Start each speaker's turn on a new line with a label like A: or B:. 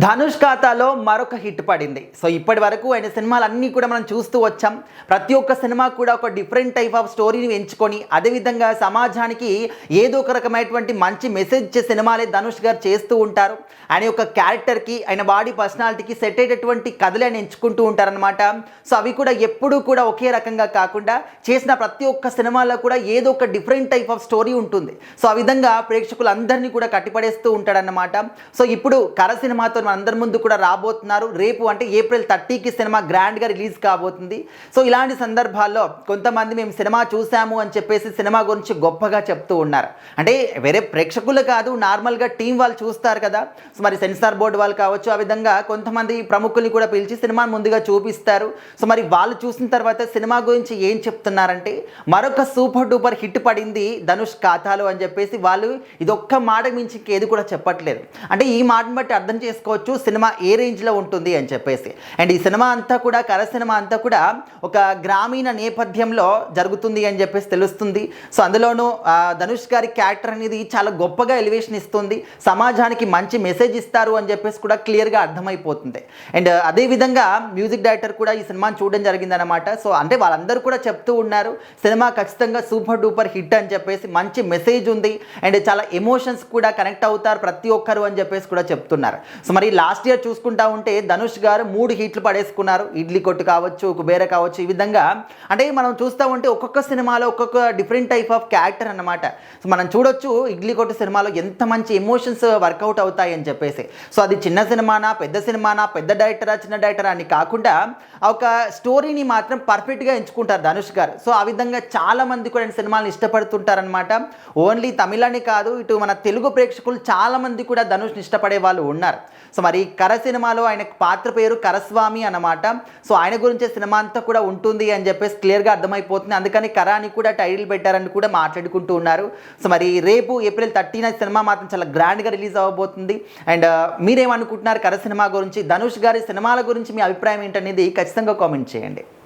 A: ధనుష్ ఖాతాలో మరొక హిట్ పడింది. సో ఇప్పటి వరకు ఆయన సినిమాలన్నీ కూడా మనం చూస్తూ వచ్చాం. ప్రతి ఒక్క సినిమా కూడా ఒక డిఫరెంట్ టైప్ ఆఫ్ స్టోరీని ఎంచుకొని అదేవిధంగా సమాజానికి ఏదో ఒక రకమైనటువంటి మంచి మెసేజ్ ఇచ్చే సినిమాలే ధనుష్ గారు చేస్తూ ఉంటారు. ఆయన యొక్క క్యారెక్టర్కి ఆయన బాడీ పర్సనాలిటీకి సెట్ అయ్యేటటువంటి కథలు ఆయన ఎంచుకుంటూ ఉంటారనమాట. సో అవి కూడా ఎప్పుడూ కూడా ఒకే రకంగా కాకుండా చేసిన ప్రతి ఒక్క సినిమాలో కూడా ఏదో ఒక డిఫరెంట్ టైప్ ఆఫ్ స్టోరీ ఉంటుంది. సో ఆ విధంగా ప్రేక్షకులందరినీ కూడా కట్టిపడేస్తూ ఉంటాడన్నమాట. సో ఇప్పుడు కర సినిమాతో మన అందరి ముందు కూడా రాబోతున్నారు. రేపు అంటే ఏప్రిల్ 30కి సినిమా గ్రాండ్గా రిలీజ్ కాబోతుంది. సో ఇలాంటి సందర్భాల్లో కొంతమంది మేము సినిమా చూసాము అని చెప్పేసి సినిమా గురించి గొప్పగా చెప్తూ ఉన్నారు. అంటే వేరే ప్రేక్షకులు కాదు, నార్మల్గా టీం వాళ్ళు చూస్తారు కదా. సో మరి సెన్సార్ బోర్డు వాళ్ళు కావచ్చు, ఆ విధంగా కొంతమంది ప్రముఖుల్ని కూడా పిలిచి సినిమాను ముందుగా చూపిస్తారు. సో మరి వాళ్ళు చూసిన తర్వాత సినిమా గురించి ఏం చెప్తున్నారంటే మరొక సూపర్ డూపర్ హిట్ పడింది ధనుష్ ఖాతాలో అని చెప్పేసి వాళ్ళు ఇదొక్క మాట మించి ఇంకేది కూడా చెప్పట్లేదు. అంటే ఈ మాటను బట్టి అర్థం చేసుకోవచ్చు సినిమా ఏ రేంజ్లో ఉంటుంది అని చెప్పేసి. అండ్ ఈ సినిమా అంతా కూడా కర సినిమా అంతా కూడా ఒక గ్రామీణ నేపథ్యంలో జరుగుతుంది అని చెప్పేసి తెలుస్తుంది. సో అందులోనూ ధనుష్ గారి క్యారెక్టర్ అనేది చాలా గొప్పగా ఎలివేషన్ ఇస్తుంది, సమాజానికి మంచి మెసేజ్ ఇస్తారు అని చెప్పేసి కూడా క్లియర్గా అర్థమైపోతుంది. అండ్ అదేవిధంగా మ్యూజిక్ డైరెక్టర్ కూడా ఈ సినిమాని చూడడం జరిగిందనమాట. సో అంటే వాళ్ళందరూ కూడా చెప్తూ ఉన్నారు సినిమా ఖచ్చితంగా సూపర్ డూపర్ హిట్ అని చెప్పేసి, మంచి మెసేజ్ ఉంది అండ్ చాలా ఎమోషన్స్ కూడా కనెక్ట్ అవుతారు ప్రతి ఒక్కరు అని చెప్పేసి కూడా చెప్తున్నారు. సో మరి లాస్ట్ ఇయర్ చూసుకుంటా ఉంటే ధనుష్ గారు 3 హిట్లు పడేసుకున్నారు. ఇడ్లీ కొట్టు కావచ్చు, కుబేర కావచ్చు, ఈ విధంగా అంటే మనం చూస్తూ ఉంటే ఒక్కొక్క సినిమాలో ఒక్కొక్క డిఫరెంట్ టైప్ ఆఫ్ క్యారెక్టర్ అన్నమాట. సో మనం చూడొచ్చు ఇడ్లీ కొట్టు సినిమాలో ఎంత మంచి ఎమోషన్స్ వర్కౌట్ అవుతాయి అని చెప్పేసి. సో అది చిన్న సినిమానా పెద్ద సినిమానా, పెద్ద డైరెక్టరా చిన్న డైరెక్టరా అని కాకుండా ఒక స్టోరీని మాత్రం పర్ఫెక్ట్గా ఎంచుకుంటారు ధనుష్ గారు. సో ఆ విధంగా చాలామంది కూడా సినిమాలను ఇష్టపడుతుంటారనమాట. ఓన్లీ తమిళని కాదు, ఇటు మన తెలుగు ప్రేక్షకులు చాలామంది కూడా ధనుష్ని ఇష్టపడే వాళ్ళు ఉన్నారు. సో మరి కర సినిమాలో ఆయన పాత్ర పేరు కరస్వామి అన్నమాట. సో ఆయన గురించే సినిమా అంతా కూడా ఉంటుంది అని చెప్పేసి క్లియర్గా అర్థమైపోతుంది. అందుకని కర అని కూడా టైటిల్ పెట్టారని కూడా మాట్లాడుకుంటూ ఉన్నారు. సో మరి రేపు ఏప్రిల్ 30న సినిమా మాత్రం చాలా గ్రాండ్గా రిలీజ్ అవ్వబోతుంది. అండ్ మీరేమనుకుంటున్నారు కర సినిమా గురించి, ధనుష్ గారి సినిమాల గురించి మీ అభిప్రాయం ఏంటనేది ఖచ్చితంగా కామెంట్ చేయండి.